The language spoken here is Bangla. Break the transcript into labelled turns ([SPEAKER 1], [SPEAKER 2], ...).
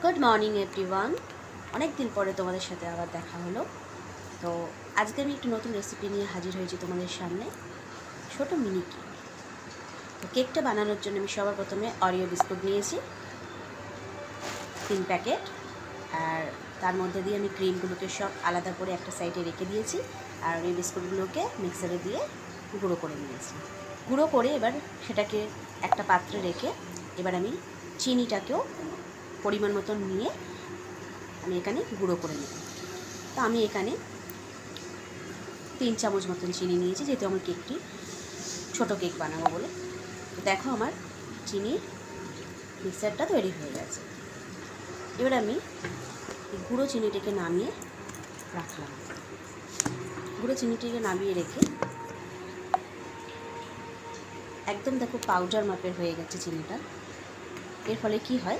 [SPEAKER 1] Good morning everyone. অনেক দিন পরে তোমাদের সাথে আবার দেখা হলো। তো আজকে আমি একটু নতুন রেসিপি নিয়ে হাজির হয়েছি তোমাদের সামনে, ছোটো মিনি কেক। তো কেকটা বানানোর জন্য আমি সবার প্রথমে অরিও বিস্কুট নিয়েছি 3 প্যাকেট, আর তার মধ্যে দিয়ে আমি ক্রিমগুলোকে সব আলাদা করে একটা সাইডে রেখে দিয়েছি, আর ওই বিস্কুটগুলোকে মিক্সারে দিয়ে গুঁড়ো করে নিয়েছি। গুঁড়ো করে এবার সেটাকে একটা পাত্রে রেখে এবার আমি চিনিটাকেও পরিমাণ মতন নিয়ে আমি এখানে গুঁড়ো করে নেব। তো আমি এখানে 3 চামচ মতন চিনি নিয়েছি, যেহেতু আমার কেকটি ছোটো কেক বানাবো বলে। তো দেখো আমার চিনির মিক্সারটা তৈরি হয়ে গেছে। এবার আমি গুঁড়ো চিনিটাকে নামিয়ে রাখলাম। গুঁড়ো চিনিটাকে নামিয়ে রেখে একদম দেখো পাউডার মাপের হয়ে গেছে চিনিটা। এর ফলে কি হয়,